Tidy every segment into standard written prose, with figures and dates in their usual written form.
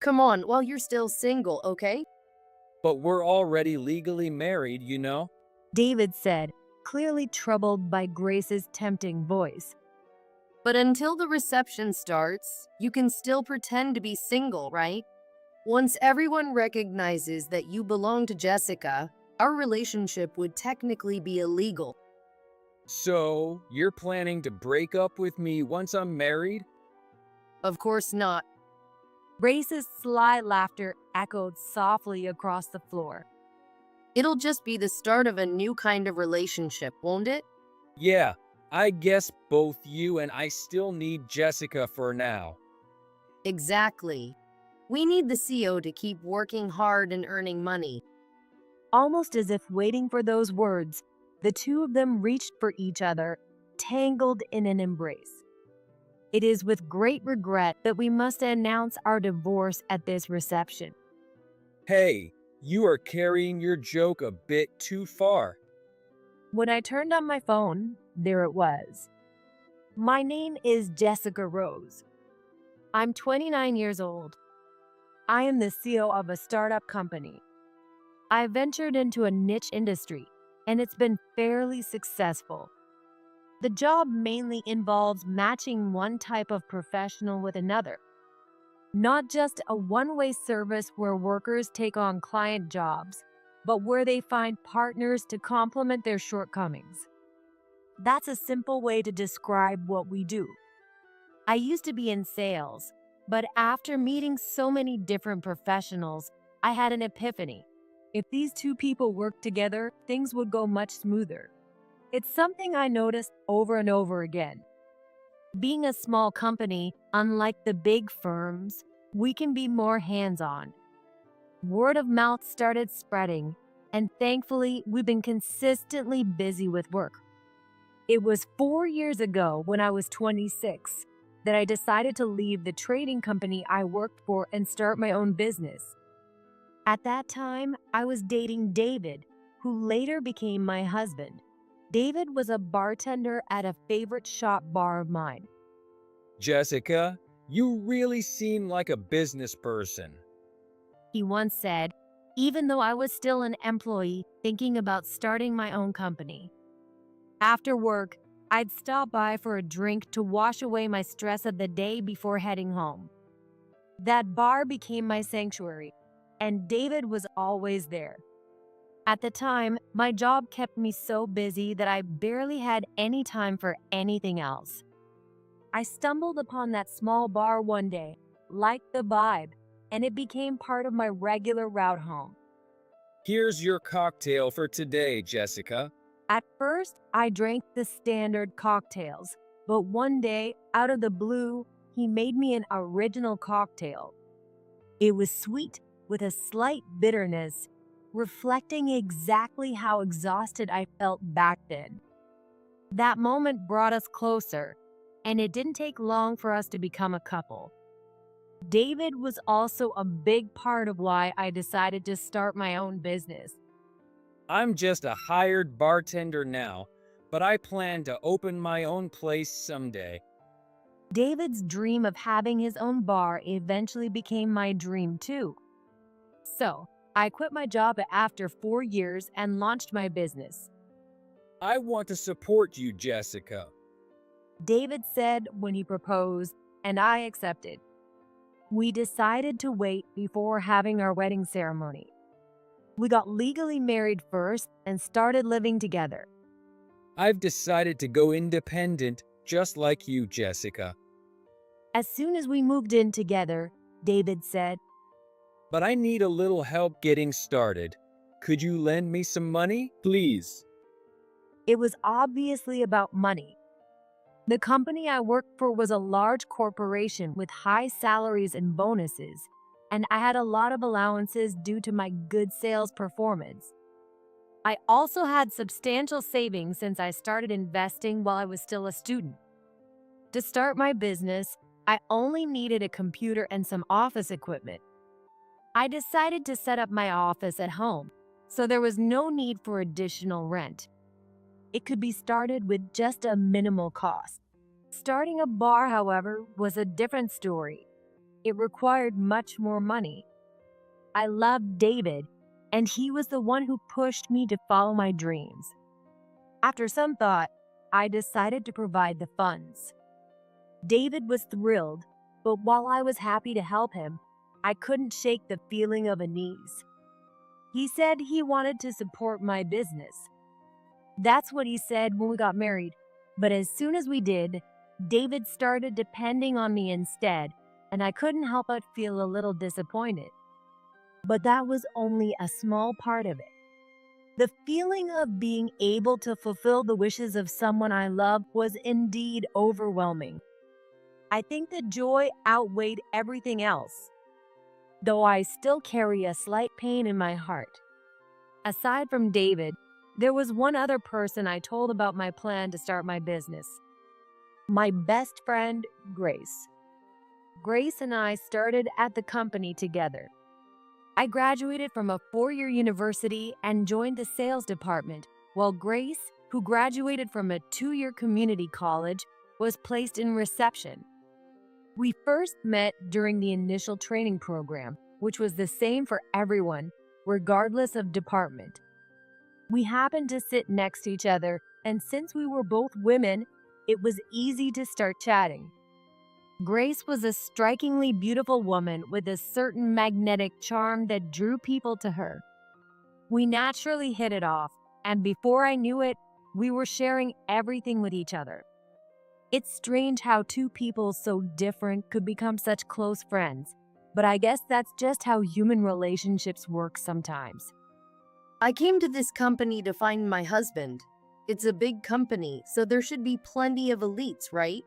Come on, while you're still single, okay? But we're already legally married, David said, clearly troubled by Grace's tempting voice. But until the reception starts, you can still pretend to be single, right? Once everyone recognizes that you belong to Jessica, our relationship would technically be illegal. So, you're planning to break up with me once I'm married? Of course not. Grace's sly laughter echoed softly across the floor. It'll just be the start of a new kind of relationship, won't it? Yeah, I guess both you and I still need Jessica for now. Exactly. We need the CO to keep working hard and earning money. Almost as if waiting for those words, the two of them reached for each other, tangled in an embrace. It is with great regret that we must announce our divorce at this reception. Hey, you are carrying your joke a bit too far. When I turned on my phone, there it was. My name is Jessica Rose. I'm 29 years old. I am the CEO of a startup company. I ventured into a niche industry, and it's been fairly successful. The job mainly involves matching one type of professional with another, not just a one-way service where workers take on client jobs, but where they find partners to complement their shortcomings. That's a simple way to describe what we do. I used to be in sales, but after meeting so many different professionals, I had an epiphany. If these two people worked together, things would go much smoother. It's something I noticed over and over again. Being a small company, unlike the big firms, we can be more hands-on. Word of mouth started spreading, and thankfully, we've been consistently busy with work. It was 4 years ago, when I was 26, that I decided to leave the trading company I worked for and start my own business. At that time, I was dating David, who later became my husband. David was a bartender at a favorite shop bar of mine. Jessica, you really seem like a business person. He once said, even though I was still an employee thinking about starting my own company. After work, I'd stop by for a drink to wash away my stress of the day before heading home. That bar became my sanctuary, and David was always there. At the time, my job kept me so busy that I barely had any time for anything else. I stumbled upon that small bar one day, liked the vibe, and it became part of my regular route home. Here's your cocktail for today, Jessica. At first, I drank the standard cocktails, but one day, out of the blue, he made me an original cocktail. It was sweet, with a slight bitterness, reflecting exactly how exhausted I felt back then. That moment brought us closer, and it didn't take long for us to become a couple. David was also a big part of why I decided to start my own business. I'm just a hired bartender now, but I plan to open my own place someday. David's dream of having his own bar eventually became my dream too. So, I quit my job after 4 years and launched my business. I want to support you, Jessica. David said when he proposed, and I accepted. We decided to wait before having our wedding ceremony. We got legally married first and started living together. I've decided to go independent, just like you, Jessica. As soon as we moved in together, David said, But I need a little help getting started. Could you lend me some money, please? it was obviously about money. The company I worked for was a large corporation with high salaries and bonuses, and I had a lot of allowances due to my good sales performance. I also had substantial savings since I started investing while I was still a student. To start my business, I only needed a computer and some office equipment. I decided to set up my office at home, so there was no need for additional rent. It could be started with just a minimal cost. Starting a bar, however, was a different story. it required much more money. I loved David, and he was the one who pushed me to follow my dreams. After some thought, I decided to provide the funds. David was thrilled, but while I was happy to help him, I couldn't shake the feeling of unease. He said he wanted to support my business. That's what he said when we got married, but as soon as we did, David started depending on me instead, and I couldn't help but feel a little disappointed. But that was only a small part of it. The feeling of being able to fulfill the wishes of someone I love was indeed overwhelming. I think the joy outweighed everything else, though I still carry a slight pain in my heart. Aside from David, there was one other person I told about my plan to start my business. My best friend, Grace. Grace and I started at the company together. I graduated from a 4-year university and joined the sales department, while Grace, who graduated from a 2-year community college, was placed in reception. We first met during the initial training program, which was the same for everyone, regardless of department. We happened to sit next to each other, and since we were both women, it was easy to start chatting. Grace was a strikingly beautiful woman with a certain magnetic charm that drew people to her. We naturally hit it off, and before I knew it, we were sharing everything with each other. It's strange how two people so different could become such close friends, but I guess that's just how human relationships work sometimes. I came to this company to find my husband. It's a big company, so there should be plenty of elites, right?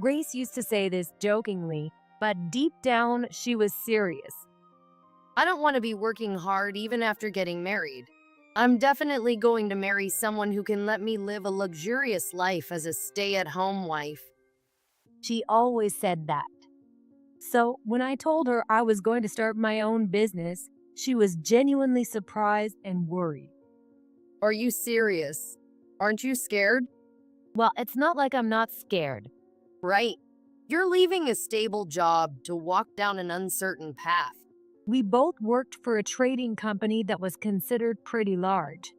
Grace used to say this jokingly, but deep down, she was serious. I don't want to be working hard even after getting married. I'm definitely going to marry someone who can let me live a luxurious life as a stay-at-home wife. She always said that. So when I told her I was going to start my own business, she was genuinely surprised and worried. Are you serious? Aren't you scared? Well, it's not like I'm not scared. Right. You're leaving a stable job to walk down an uncertain path. We both worked for a trading company that was considered pretty large.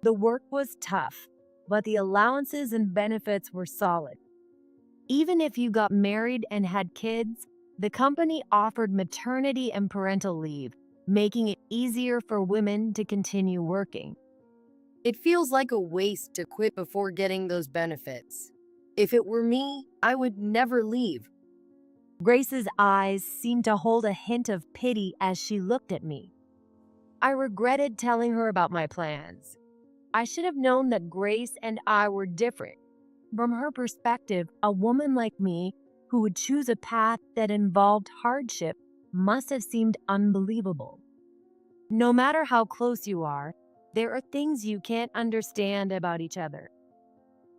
The work was tough, but the allowances and benefits were solid. Even if you got married and had kids, the company offered maternity and parental leave, making it easier for women to continue working. It feels like a waste to quit before getting those benefits. If it were me, I would never leave. Grace's eyes seemed to hold a hint of pity as she looked at me. I regretted telling her about my plans. I should have known that Grace and I were different. From her perspective, a woman like me who would choose a path that involved hardship must have seemed unbelievable. No matter how close you are, there are things you can't understand about each other.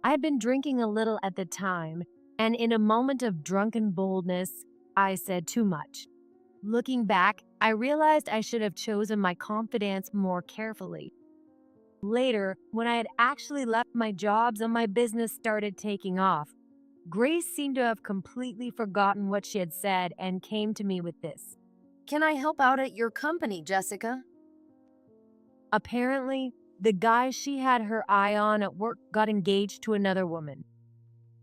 I had been drinking a little at the time, and in a moment of drunken boldness, I said too much. Looking back, I realized I should have chosen my confidence more carefully. Later, when I had actually left my jobs and my business started taking off, Grace seemed to have completely forgotten what she had said and came to me with this. Can I help out at your company, Jessica? Apparently, the guy she had her eye on at work got engaged to another woman.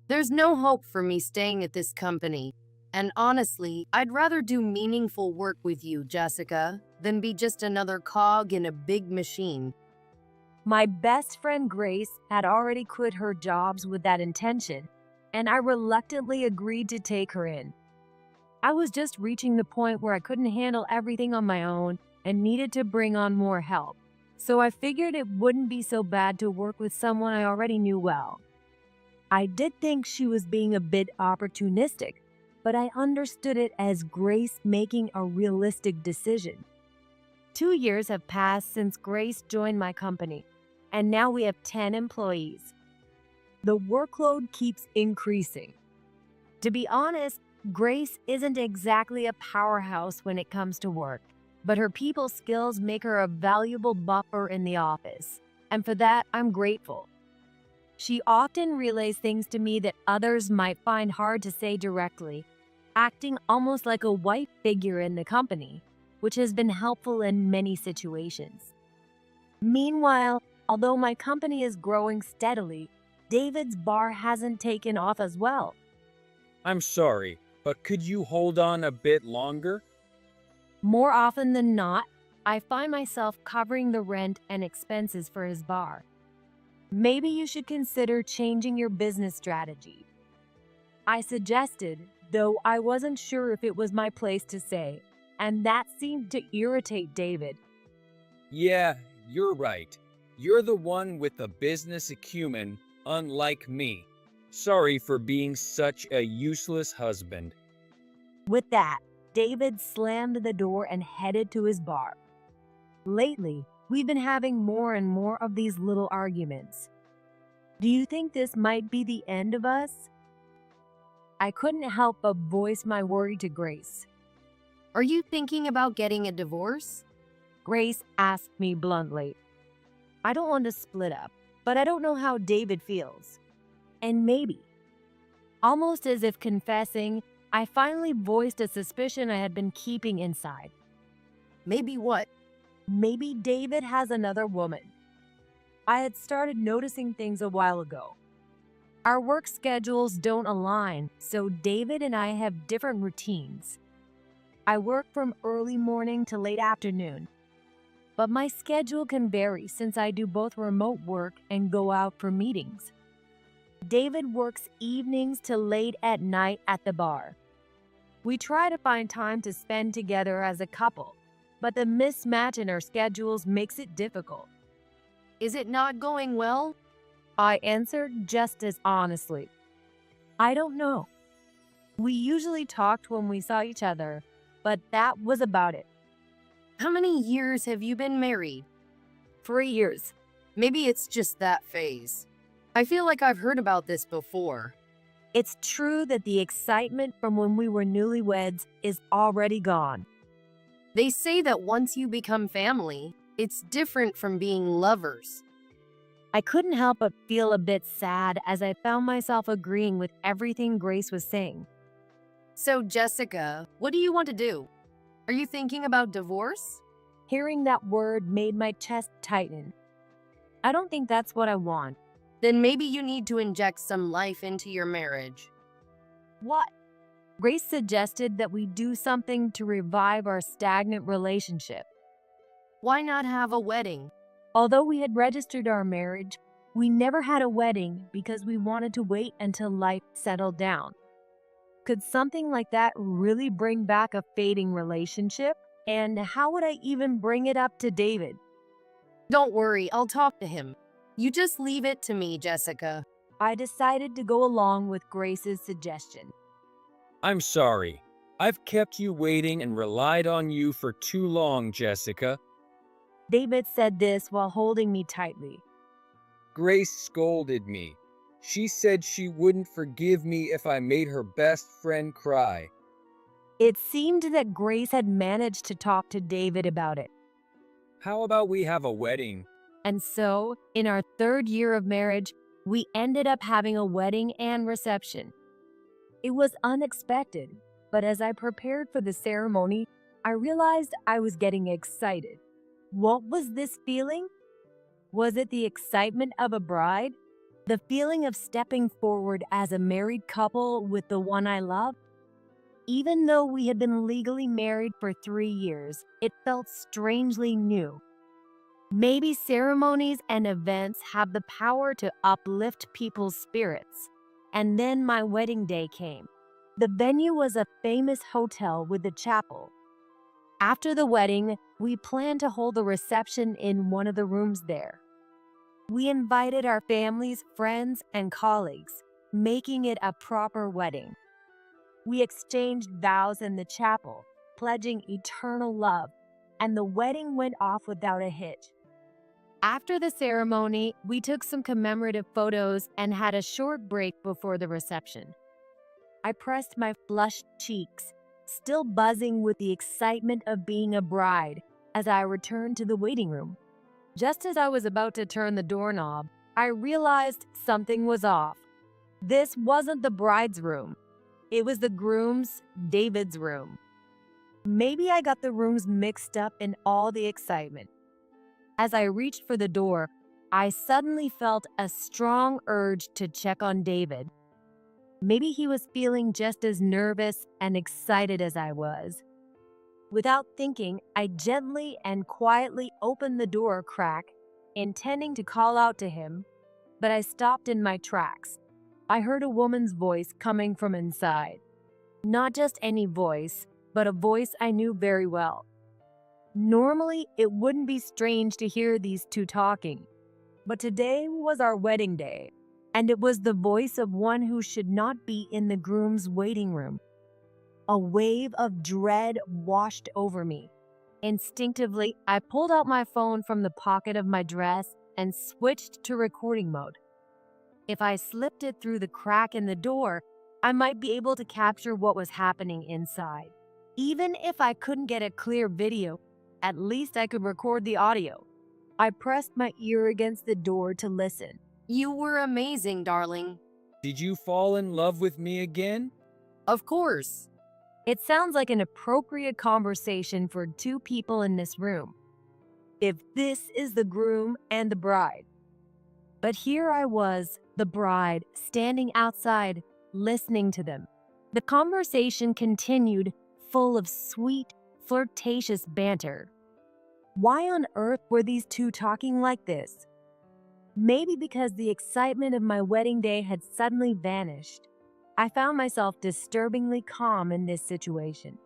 There's no hope for me staying at this company. And honestly, I'd rather do meaningful work with you, Jessica, than be just another cog in a big machine. My best friend Grace had already quit her jobs with that intention, and I reluctantly agreed to take her in. I was just reaching the point where I couldn't handle everything on my own and needed to bring on more help. So I figured it wouldn't be so bad to work with someone I already knew well. I did think she was being a bit opportunistic, but I understood it as Grace making a realistic decision. 2 years have passed since Grace joined my company, and now we have 10 employees. The workload keeps increasing. To be honest, Grace isn't exactly a powerhouse when it comes to work, but her people skills make her a valuable buffer in the office, and for that, I'm grateful. She often relays things to me that others might find hard to say directly. acting almost like a white figure in the company, which has been helpful in many situations. Meanwhile, although my company is growing steadily, David's bar hasn't taken off as well. I'm sorry, but could you hold on a bit longer? More often than not, I find myself covering the rent and expenses for his bar. Maybe you should consider changing your business strategy. I suggested, though I wasn't sure if it was my place to say, and that seemed to irritate David. Yeah, you're right. You're the one with the business acumen, unlike me. Sorry for being such a useless husband. With that, David slammed the door and headed to his bar. Lately, we've been having more and more of these little arguments. Do you think this might be the end of us? I couldn't help but voice my worry to Grace. Are you thinking about getting a divorce? Grace asked me bluntly. I don't want to split up, but I don't know how David feels. And maybe, almost as if confessing, I finally voiced a suspicion I had been keeping inside. Maybe what? Maybe David has another woman. I had started noticing things a while ago. Our work schedules don't align, so David and I have different routines. I work from early morning to late afternoon, but my schedule can vary since I do both remote work and go out for meetings. David works evenings to late at night at the bar. We try to find time to spend together as a couple, but the mismatch in our schedules makes it difficult. Is it not going well? I answered just as honestly. I don't know. We usually talked when we saw each other, but that was about it. How many years have you been married? 3 years. Maybe it's just that phase. I feel like I've heard about this before. It's true that the excitement from when we were newlyweds is already gone. They say that once you become family, it's different from being lovers. I couldn't help but feel a bit sad as I found myself agreeing with everything Grace was saying. So, Jessica, what do you want to do? Are you thinking about divorce? Hearing that word made my chest tighten. I don't think that's what I want. Then maybe you need to inject some life into your marriage. What? Grace suggested that we do something to revive our stagnant relationship. Why not have a wedding? Although we had registered our marriage, we never had a wedding because we wanted to wait until life settled down. Could something like that really bring back a fading relationship? And how would I even bring it up to David? Don't worry, I'll talk to him. You just leave it to me, Jessica. I decided to go along with Grace's suggestion. I'm sorry. I've kept you waiting and relied on you for too long, Jessica. David said this while holding me tightly. Grace scolded me. She said she wouldn't forgive me if I made her best friend cry. It seemed that Grace had managed to talk to David about it. How about we have a wedding? And so, in our 3rd year of marriage, we ended up having a wedding and reception. It was unexpected, but as I prepared for the ceremony, I realized I was getting excited. What was this feeling? Was it the excitement of a bride? The feeling of stepping forward as a married couple with the one I love? Even though we had been legally married for 3 years, it felt strangely new. Maybe ceremonies and events have the power to uplift people's spirits. And then my wedding day came. The venue was a famous hotel with a chapel. After the wedding, we planned to hold a reception in one of the rooms there. We invited our families, friends, and colleagues, making it a proper wedding. We exchanged vows in the chapel, pledging eternal love, and the wedding went off without a hitch. After the ceremony, we took some commemorative photos and had a short break before the reception. I pressed my flushed cheeks, still buzzing with the excitement of being a bride, as I returned to the waiting room. Just as I was about to turn the doorknob, I realized something was off. This wasn't the bride's room. It was the groom's, David's room. Maybe I got the rooms mixed up in all the excitement. As I reached for the door, I suddenly felt a strong urge to check on David. Maybe he was feeling just as nervous and excited as I was. Without thinking, I gently and quietly opened the door crack, intending to call out to him, but I stopped in my tracks. I heard a woman's voice coming from inside. Not just any voice, but a voice I knew very well. Normally, it wouldn't be strange to hear these two talking, but today was our wedding day, and it was the voice of one who should not be in the groom's waiting room. A wave of dread washed over me. Instinctively, I pulled out my phone from the pocket of my dress and switched to recording mode. If I slipped it through the crack in the door, I might be able to capture what was happening inside. Even if I couldn't get a clear video, at least I could record the audio. I pressed my ear against the door to listen. You were amazing, darling. Did you fall in love with me again? Of course. It sounds like an appropriate conversation for two people in this room, if this is the groom and the bride. But here I was, the bride, standing outside, listening to them. The conversation continued, full of sweet, flirtatious banter. Why on earth were these two talking like this? Maybe because the excitement of my wedding day had suddenly vanished. I found myself disturbingly calm in this situation.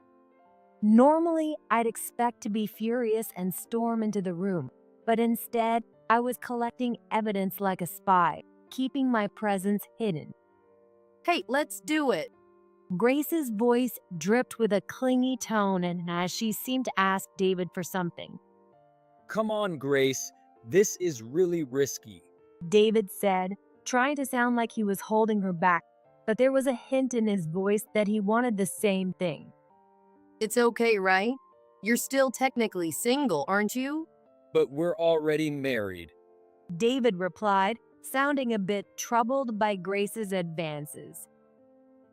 Normally, I'd expect to be furious and storm into the room, but instead, I was collecting evidence like a spy, keeping my presence hidden. Hey, let's do it. Grace's voice dripped with a clingy tone, and as she seemed to ask David for something. Come on, Grace. This is really risky. David said, trying to sound like he was holding her back, but there was a hint in his voice that he wanted the same thing. It's okay, right? You're still technically single, aren't you? But we're already married. David replied, sounding a bit troubled by Grace's advances.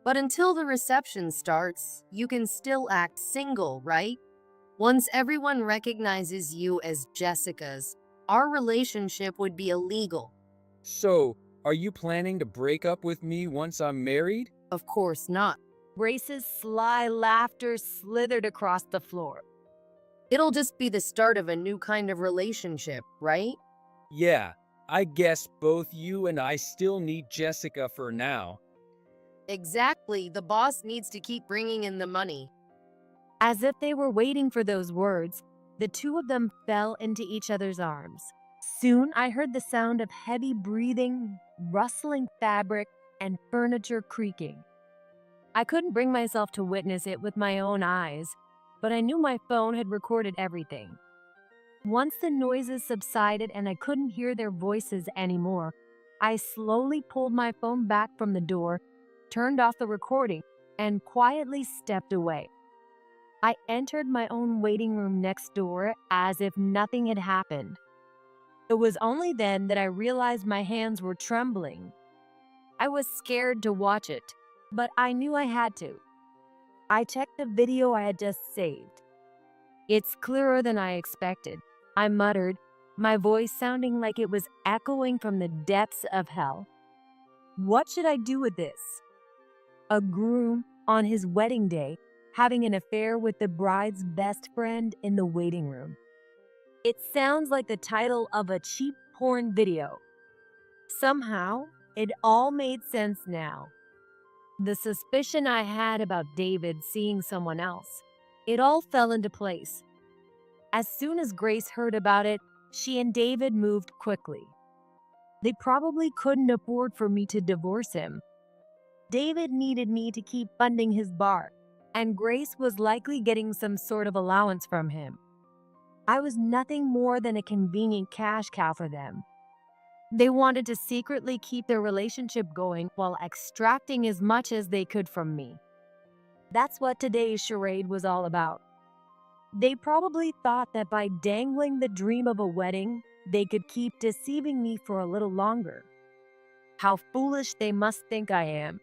But until the reception starts, you can still act single, right? Once everyone recognizes you as Jessica's, our relationship would be illegal. So, are you planning to break up with me once I'm married? Of course not. Grace's sly laughter slithered across the floor. It'll just be the start of a new kind of relationship, right? Yeah, I guess both you and I still need Jessica for now. Exactly, the boss needs to keep bringing in the money. As if they were waiting for those words, the two of them fell into each other's arms. Soon I heard the sound of heavy breathing, rustling fabric, and furniture creaking. I couldn't bring myself to witness it with my own eyes, but I knew my phone had recorded everything. Once the noises subsided and I couldn't hear their voices anymore, I slowly pulled my phone back from the door, turned off the recording, and quietly stepped away. I entered my own waiting room next door as if nothing had happened. It was only then that I realized my hands were trembling. I was scared to watch it, but I knew I had to. I checked the video I had just saved. It's clearer than I expected, I muttered, my voice sounding like it was echoing from the depths of hell. What should I do with this? A groom, on his wedding day, having an affair with the bride's best friend in the waiting room. It sounds like the title of a cheap porn video. Somehow, it all made sense now. The suspicion I had about David seeing someone else, it all fell into place. As soon as Grace heard about it, she and David moved quickly. They probably couldn't afford for me to divorce him. David needed me to keep funding his bar, and Grace was likely getting some sort of allowance from him. I was nothing more than a convenient cash cow for them. They wanted to secretly keep their relationship going while extracting as much as they could from me. That's what today's charade was all about. They probably thought that by dangling the dream of a wedding, they could keep deceiving me for a little longer. How foolish they must think I am.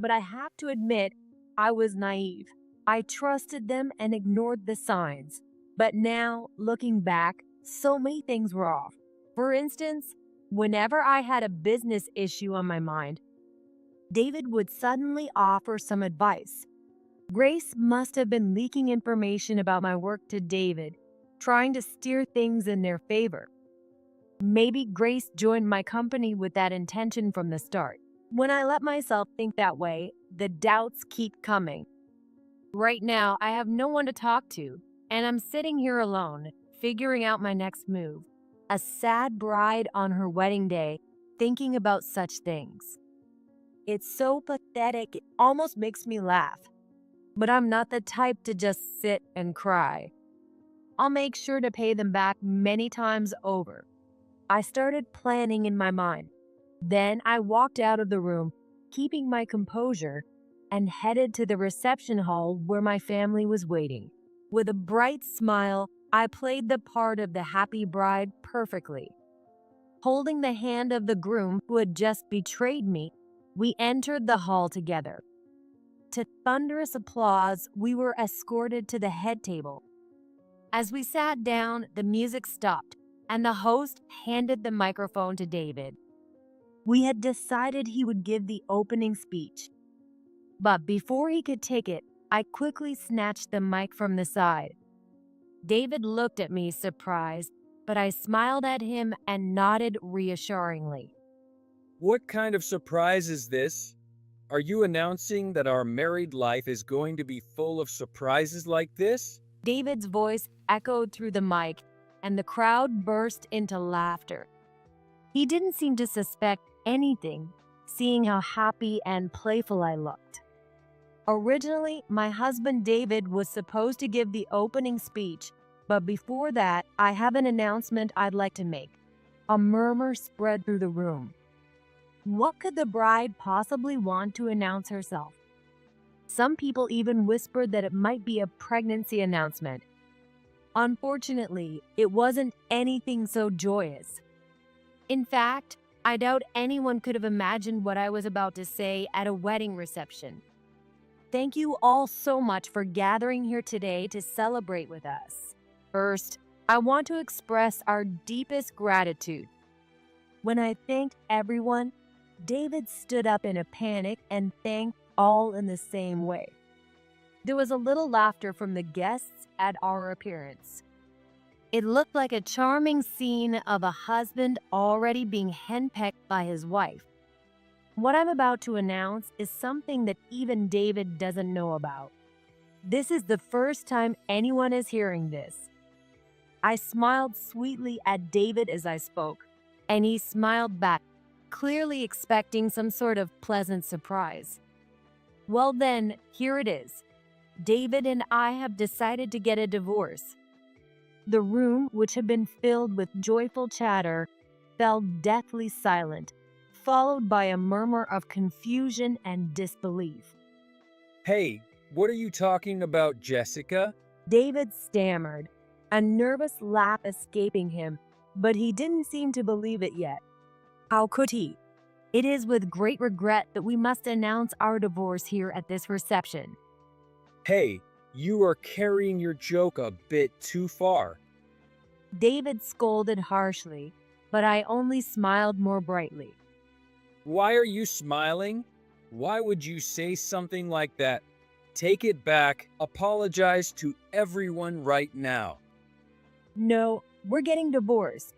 But I have to admit, I was naive. I trusted them and ignored the signs. But now, looking back, so many things were off. For instance, whenever I had a business issue on my mind, David would suddenly offer some advice. Grace must have been leaking information about my work to David, trying to steer things in their favor. Maybe Grace joined my company with that intention from the start. When I let myself think that way, the doubts keep coming. Right now, I have no one to talk to, and I'm sitting here alone, figuring out my next move. A sad bride on her wedding day, thinking about such things. It's so pathetic, it almost makes me laugh. But I'm not the type to just sit and cry. I'll make sure to pay them back many times over. I started planning in my mind. Then I walked out of the room, keeping my composure, and headed to the reception hall where my family was waiting. With a bright smile, I played the part of the happy bride perfectly. Holding the hand of the groom who had just betrayed me, we entered the hall together. To thunderous applause, we were escorted to the head table. As we sat down, the music stopped, and the host handed the microphone to David. We had decided he would give the opening speech. But before he could take it, I quickly snatched the mic from the side. David looked at me surprised, but I smiled at him and nodded reassuringly. What kind of surprise is this? Are you announcing that our married life is going to be full of surprises like this? David's voice echoed through the mic, and the crowd burst into laughter. He didn't seem to suspect anything, seeing how happy and playful I looked. Originally, my husband David was supposed to give the opening speech, but before that, I have an announcement I'd like to make. A murmur spread through the room. What could the bride possibly want to announce herself? Some people even whispered that it might be a pregnancy announcement. Unfortunately, it wasn't anything so joyous. In fact, I doubt anyone could have imagined what I was about to say at a wedding reception. Thank you all so much for gathering here today to celebrate with us. First, I want to express our deepest gratitude. When I thanked everyone, David stood up in a panic and thanked all in the same way. There was a little laughter from the guests at our appearance. It looked like a charming scene of a husband already being henpecked by his wife. What I'm about to announce is something that even David doesn't know about. This is the first time anyone is hearing this. I smiled sweetly at David as I spoke, and he smiled back, clearly expecting some sort of pleasant surprise. Well then, here it is. David and I have decided to get a divorce. The room, which had been filled with joyful chatter, fell deathly silent, followed by a murmur of confusion and disbelief. Hey, what are you talking about, Jessica? David stammered, a nervous laugh escaping him, but he didn't seem to believe it yet. How could he? It is with great regret that we must announce our divorce here at this reception. Hey, you are carrying your joke a bit too far. David scolded harshly, but I only smiled more brightly. Why are you smiling? Why would you say something like that? Take it back. Apologize to everyone right now. No, we're getting divorced.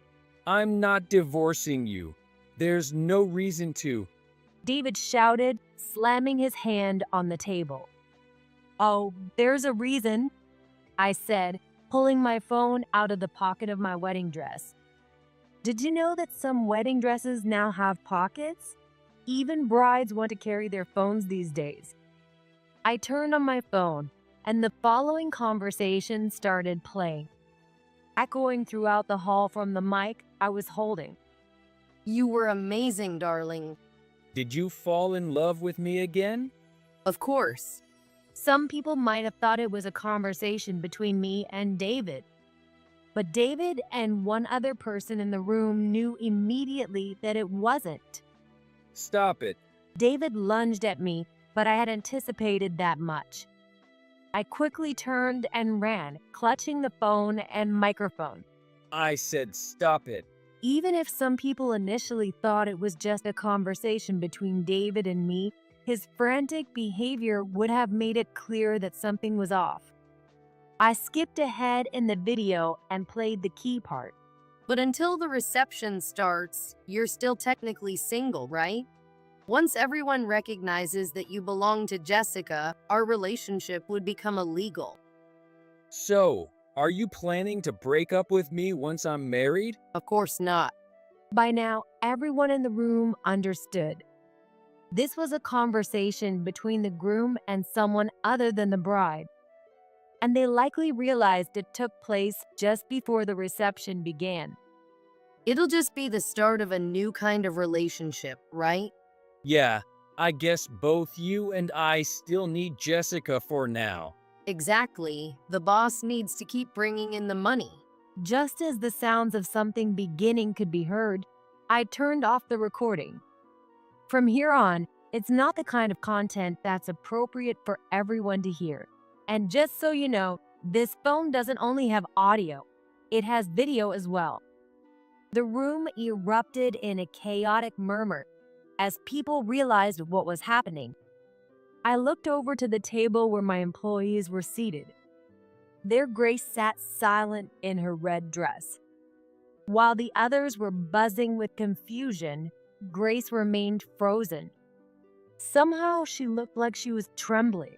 I'm not divorcing you. There's no reason to. David shouted, slamming his hand on the table. Oh, there's a reason, I said, pulling my phone out of the pocket of my wedding dress. Did you know that some wedding dresses now have pockets? Even brides want to carry their phones these days. I turned on my phone, and the following conversation started playing, echoing throughout the hall from the mic I was holding. You were amazing, darling. Did you fall in love with me again? Of course. Some people might have thought it was a conversation between me and David. But David and one other person in the room knew immediately that it wasn't. Stop it. David lunged at me, but I had anticipated that much. I quickly turned and ran, clutching the phone and microphone. I said stop it. Even if some people initially thought it was just a conversation between David and me, his frantic behavior would have made it clear that something was off. I skipped ahead in the video and played the key part. But until the reception starts, you're still technically single, right? Once everyone recognizes that you belong to Jessica, our relationship would become illegal. So, are you planning to break up with me once I'm married? Of course not. By now, everyone in the room understood. This was a conversation between the groom and someone other than the bride, and they likely realized it took place just before the reception began. It'll just be the start of a new kind of relationship, right? Yeah, I guess both you and I still need Jessica for now. Exactly. The boss needs to keep bringing in the money. Just as the sounds of something beginning could be heard, I turned off the recording. From here on, it's not the kind of content that's appropriate for everyone to hear. And just so you know, this phone doesn't only have audio, it has video as well. The room erupted in a chaotic murmur as people realized what was happening. I looked over to the table where my employees were seated. Their Grace sat silent in her red dress. While the others were buzzing with confusion, Grace remained frozen. Somehow she looked like she was trembling.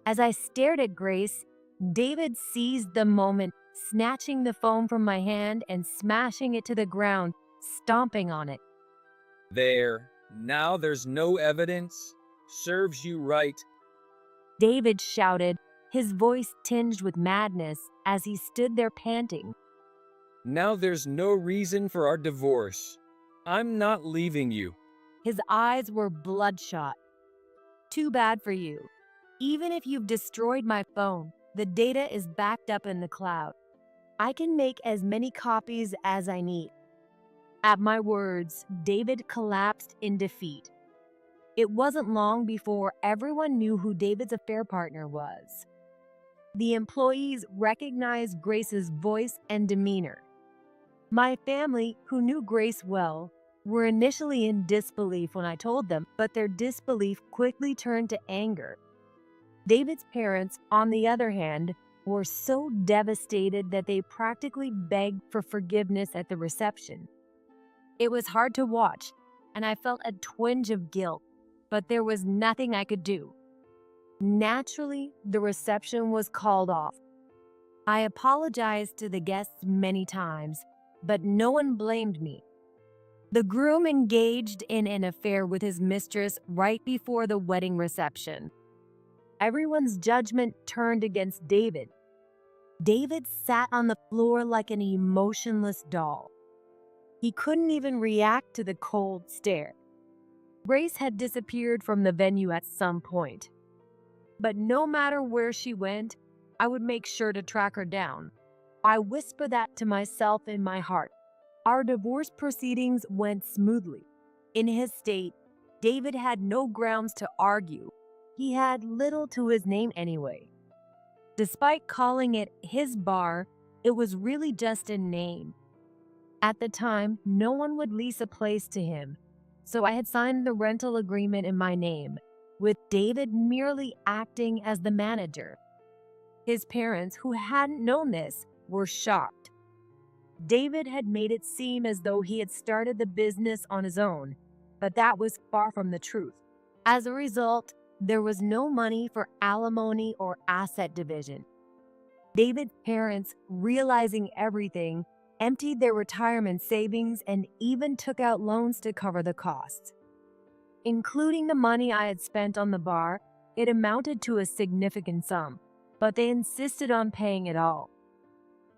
As I stared at Grace, David seized the moment, snatching the phone from my hand and smashing it to the ground, stomping on it. There, now there's no evidence. Serves you right. David shouted, his voice tinged with madness as he stood there panting. Now there's no reason for our divorce. I'm not leaving you. His eyes were bloodshot. Too bad for you. Even if you've destroyed my phone, the data is backed up in the cloud. I can make as many copies as I need. At my words, David collapsed in defeat. It wasn't long before everyone knew who David's affair partner was. The employees recognized Grace's voice and demeanor. My family, who knew Grace well, were initially in disbelief when I told them, but their disbelief quickly turned to anger. David's parents, on the other hand, were so devastated that they practically begged for forgiveness at the reception. It was hard to watch, and I felt a twinge of guilt, but there was nothing I could do. Naturally, the reception was called off. I apologized to the guests many times, but no one blamed me. The groom engaged in an affair with his mistress right before the wedding reception. Everyone's judgment turned against David. David sat on the floor like an emotionless doll. He couldn't even react to the cold stare. Grace had disappeared from the venue at some point. But no matter where she went, I would make sure to track her down. I whispered that to myself in my heart. Our divorce proceedings went smoothly. In his state, David had no grounds to argue. He had little to his name anyway. Despite calling it his bar, it was really just a name. At the time, no one would lease a place to him, so I had signed the rental agreement in my name, with David merely acting as the manager. His parents, who hadn't known this, were shocked. David had made it seem as though he had started the business on his own, but that was far from the truth. As a result, there was no money for alimony or asset division. David's parents, realizing everything, emptied their retirement savings and even took out loans to cover the costs. Including the money I had spent on the bar, it amounted to a significant sum, but they insisted on paying it all.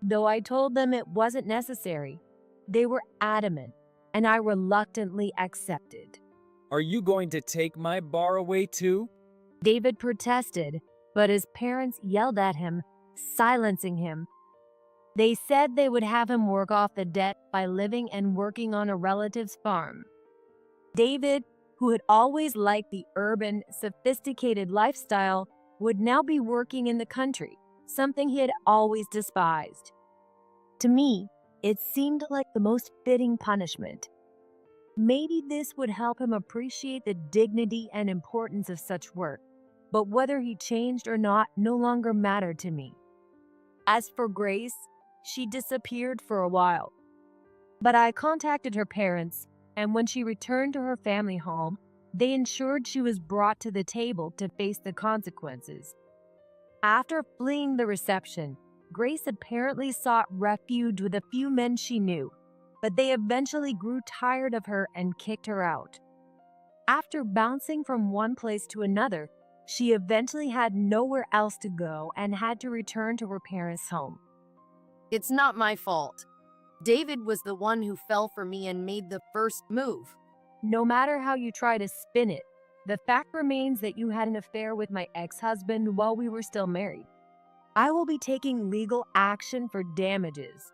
Though I told them it wasn't necessary, they were adamant, and I reluctantly accepted. Are you going to take my bar away too? David protested, but his parents yelled at him, silencing him. They said they would have him work off the debt by living and working on a relative's farm. David, who had always liked the urban, sophisticated lifestyle, would now be working in the country, something he had always despised. To me, it seemed like the most fitting punishment. Maybe this would help him appreciate the dignity and importance of such work, but whether he changed or not no longer mattered to me. As for Grace, she disappeared for a while. But I contacted her parents, and when she returned to her family home, they ensured she was brought to the table to face the consequences. After fleeing the reception, Grace apparently sought refuge with a few men she knew, but they eventually grew tired of her and kicked her out. After bouncing from one place to another, she eventually had nowhere else to go and had to return to her parents' home. It's not my fault. David was the one who fell for me and made the first move. No matter how you try to spin it, the fact remains that you had an affair with my ex-husband while we were still married. I will be taking legal action for damages.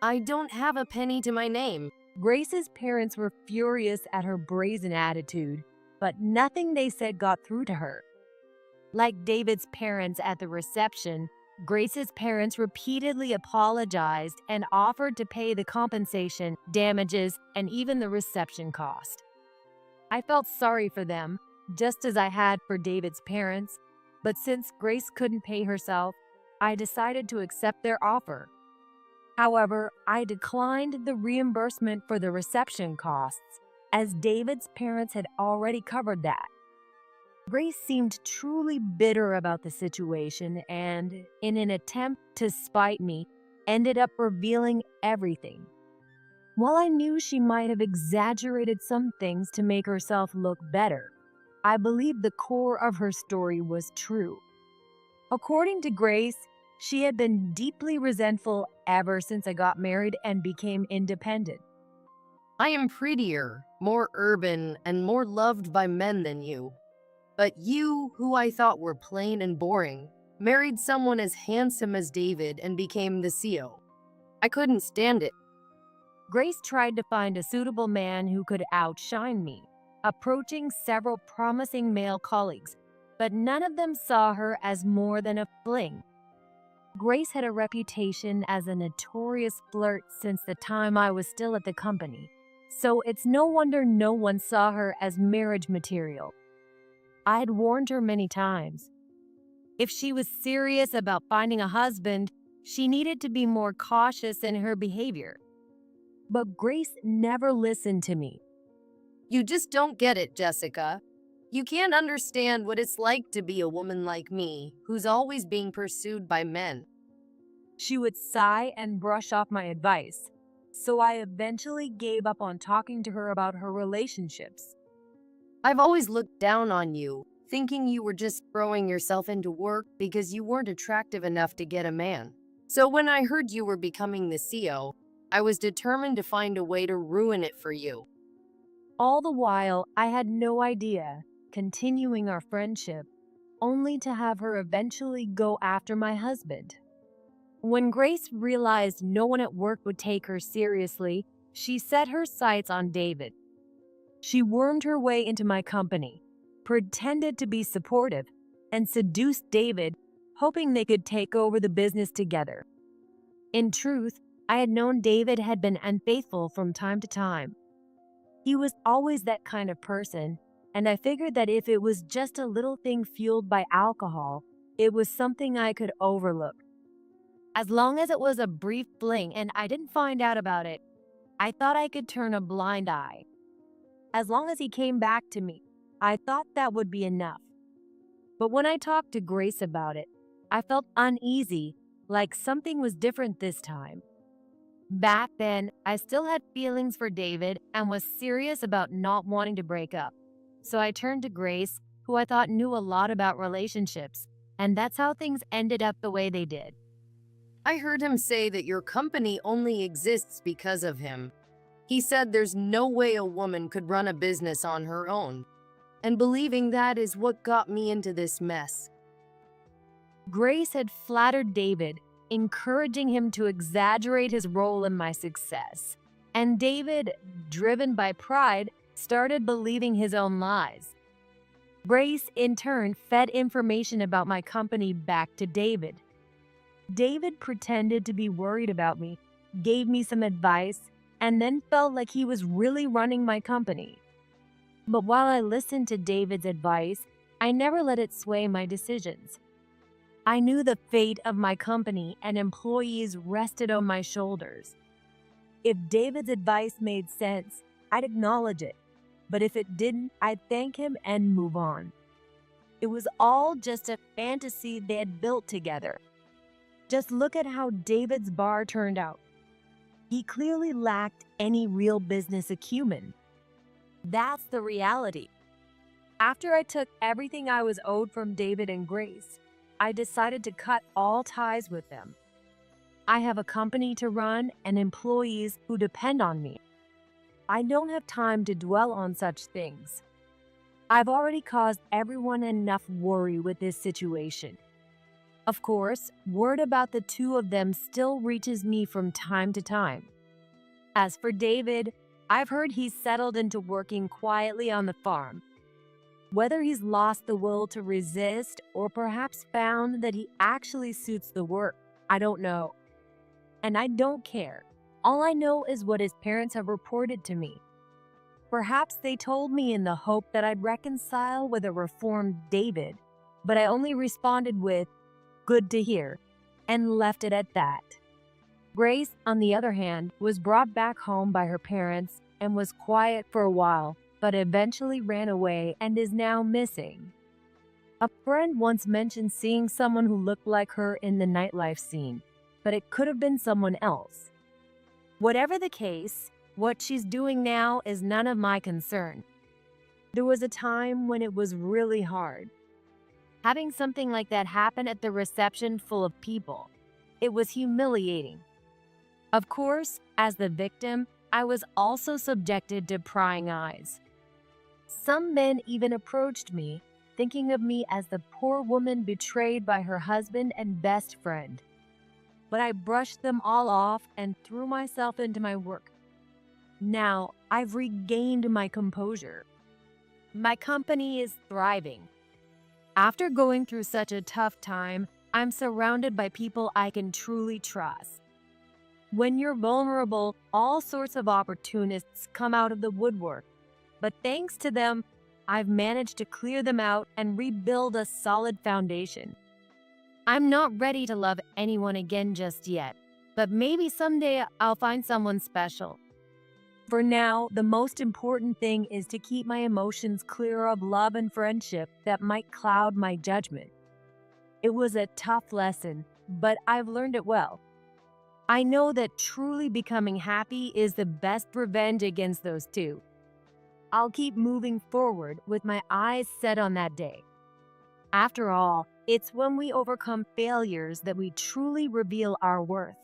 I don't have a penny to my name. Grace's parents were furious at her brazen attitude, but nothing they said got through to her. Like David's parents at the reception, Grace's parents repeatedly apologized and offered to pay the compensation, damages, and even the reception cost. I felt sorry for them, just as I had for David's parents, but since Grace couldn't pay herself, I decided to accept their offer. However, I declined the reimbursement for the reception costs, as David's parents had already covered that. Grace seemed truly bitter about the situation and, in an attempt to spite me, ended up revealing everything. While I knew she might have exaggerated some things to make herself look better, I believe the core of her story was true. According to Grace, she had been deeply resentful ever since I got married and became independent. I am prettier, more urban, and more loved by men than you. But you, who I thought were plain and boring, married someone as handsome as David and became the CEO. I couldn't stand it. Grace tried to find a suitable man who could outshine me, approaching several promising male colleagues, but none of them saw her as more than a fling. Grace had a reputation as a notorious flirt since the time I was still at the company, so it's no wonder no one saw her as marriage material. I had warned her many times. If she was serious about finding a husband, she needed to be more cautious in her behavior. But Grace never listened to me. You just don't get it, Jessica. You can't understand what it's like to be a woman like me, who's always being pursued by men. She would sigh and brush off my advice, so I eventually gave up on talking to her about her relationships. I've always looked down on you, thinking you were just throwing yourself into work because you weren't attractive enough to get a man. So when I heard you were becoming the CEO, I was determined to find a way to ruin it for you. All the while, I had no idea, continuing our friendship, only to have her eventually go after my husband. When Grace realized no one at work would take her seriously, she set her sights on David. She wormed her way into my company, pretended to be supportive, and seduced David, hoping they could take over the business together. In truth, I had known David had been unfaithful from time to time. He was always that kind of person, and I figured that if it was just a little thing fueled by alcohol, it was something I could overlook. As long as it was a brief fling and I didn't find out about it, I thought I could turn a blind eye. As long as he came back to me, I thought that would be enough. But when I talked to Grace about it, I felt uneasy, like something was different this time. Back then, I still had feelings for David and was serious about not wanting to break up. So I turned to Grace, who I thought knew a lot about relationships, and that's how things ended up the way they did. I heard him say that your company only exists because of him. He said there's no way a woman could run a business on her own. And believing that is what got me into this mess. Grace had flattered David, encouraging him to exaggerate his role in my success. And David, driven by pride, started believing his own lies. Grace, in turn, fed information about my company back to David. David pretended to be worried about me, gave me some advice, and then felt like he was really running my company. But while I listened to David's advice, I never let it sway my decisions. I knew the fate of my company and employees rested on my shoulders. If David's advice made sense, I'd acknowledge it. But if it didn't, I'd thank him and move on. It was all just a fantasy they had built together. Just look at how David's bar turned out. He clearly lacked any real business acumen. That's the reality. After I took everything I was owed from David and Grace, I decided to cut all ties with them. I have a company to run and employees who depend on me. I don't have time to dwell on such things. I've already caused everyone enough worry with this situation. Of course, word about the two of them still reaches me from time to time. As for David, I've heard he's settled into working quietly on the farm. Whether he's lost the will to resist or perhaps found that he actually suits the work, I don't know. And I don't care. All I know is what his parents have reported to me. Perhaps they told me in the hope that I'd reconcile with a reformed David, but I only responded with, "Good to hear," and left it at that. Grace, on the other hand, was brought back home by her parents and was quiet for a while, but eventually ran away and is now missing. A friend once mentioned seeing someone who looked like her in the nightlife scene, but it could have been someone else. Whatever the case, what she's doing now is none of my concern. There was a time when it was really hard. Having something like that happen at the reception full of people, it was humiliating. Of course, as the victim, I was also subjected to prying eyes. Some men even approached me, thinking of me as the poor woman betrayed by her husband and best friend. But I brushed them all off and threw myself into my work. Now, I've regained my composure. My company is thriving. After going through such a tough time, I'm surrounded by people I can truly trust. When you're vulnerable, all sorts of opportunists come out of the woodwork. But thanks to them, I've managed to clear them out and rebuild a solid foundation. I'm not ready to love anyone again just yet, but maybe someday I'll find someone special. For now, the most important thing is to keep my emotions clear of love and friendship that might cloud my judgment. It was a tough lesson, but I've learned it well. I know that truly becoming happy is the best revenge against those two. I'll keep moving forward with my eyes set on that day. After all, it's when we overcome failures that we truly reveal our worth.